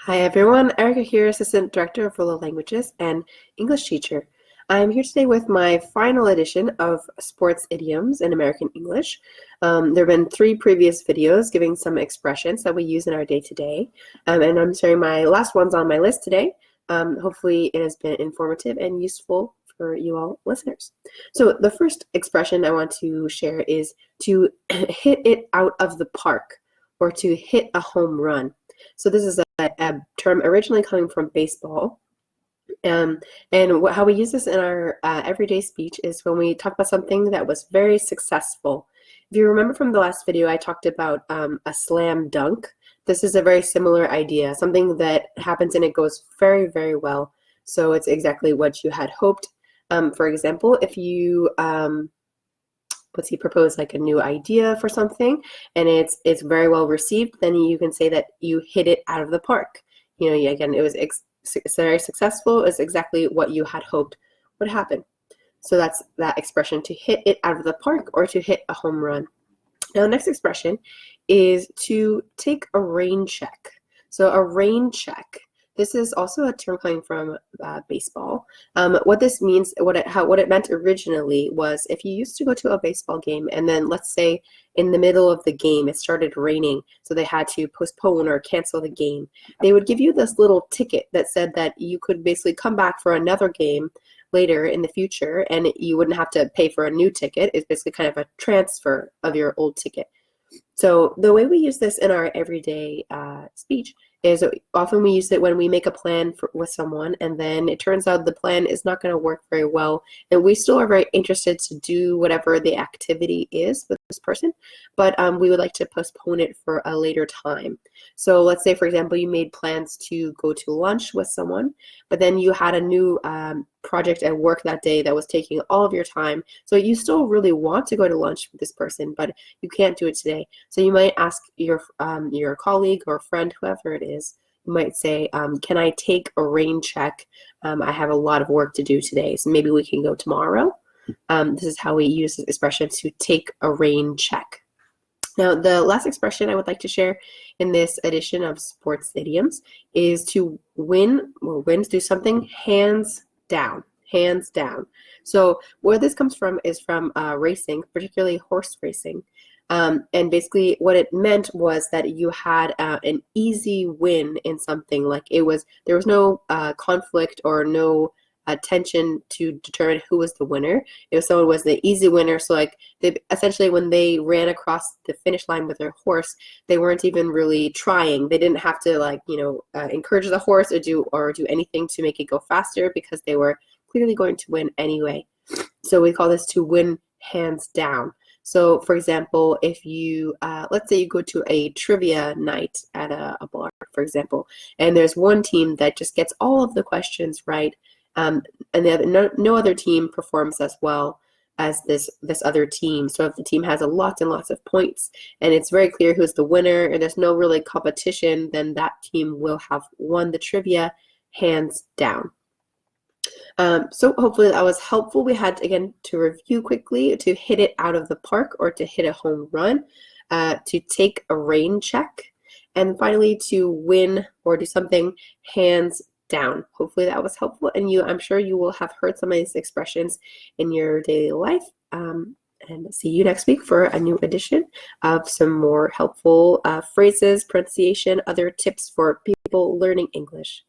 Hi everyone, Erica here, Assistant Director of RoLa Languages and English teacher. I'm here today with my final edition of Sports Idioms in American English. There have been 3 previous videos giving some expressions that we use in our day-to-day, and I'm sharing my last ones on my list today. Hopefully it has been informative and useful for you all listeners. So the first expression I want to share is to hit it out of the park, or to hit a home run. So this is a term originally coming from baseball. And how we use this in our everyday speech is when we talk about something that was very successful. If you remember from the last video, I talked about a slam dunk. This is a very similar idea, something that happens and it goes very, very well. So it's exactly what you had hoped. For example, if you propose like a new idea for something and it's very well received, then you can say that you hit it out of the park. You know, again, it was very successful. It's exactly what you had hoped would happen. So that's that expression, to hit it out of the park or to hit a home run. Now, the next expression is to take a rain check. So a rain check. This is also a term coming from baseball. What this means, what it meant originally was if you used to go to a baseball game and then let's say in the middle of the game it started raining, so they had to postpone or cancel the game, they would give you this little ticket that said that you could basically come back for another game later in the future and you wouldn't have to pay for a new ticket. It's basically kind of a transfer of your old ticket. So the way we use this in our everyday speech is often we use it when we make a plan with someone and then it turns out the plan is not going to work very well and we still are very interested to do whatever the activity is with this person, but we would like to postpone it for a later time. So let's say, for example, you made plans to go to lunch with someone, but then you had a new project at work that day that was taking all of your time. So you still really want to go to lunch with this person, but you can't do it today. So you might ask your colleague or friend, whoever it is, you might say, can I take a rain check? I have a lot of work to do today, so maybe we can go tomorrow. This is how we use this expression, to take a rain check. Now, the last expression I would like to share in this edition of Sports Idioms is to win or do something hands down. Hands down. So where this comes from is from racing, particularly horse racing. And basically what it meant was that you had an easy win in something. Like there was no conflict or no tension to determine who was the winner. If someone was the easy winner, so like essentially when they ran across the finish line with their horse, they weren't even really trying. They didn't have to encourage the horse or do anything to make it go faster because they were clearly going to win anyway. So we call this to win hands down. So for example, if you, let's say you go to a trivia night at a bar, for example, and there's one team that just gets all of the questions right, and no other team performs as well as this other team. So if the team has lots and lots of points and it's very clear who's the winner and there's no really competition, then that team will have won the trivia hands down. So hopefully that was helpful. We had, again, to review quickly, to hit it out of the park or to hit a home run, to take a rain check, and finally to win or do something hands down. Hopefully that was helpful, and I'm sure you will have heard some of these expressions in your daily life. And see you next week for a new edition of some more helpful phrases, pronunciation, other tips for people learning English.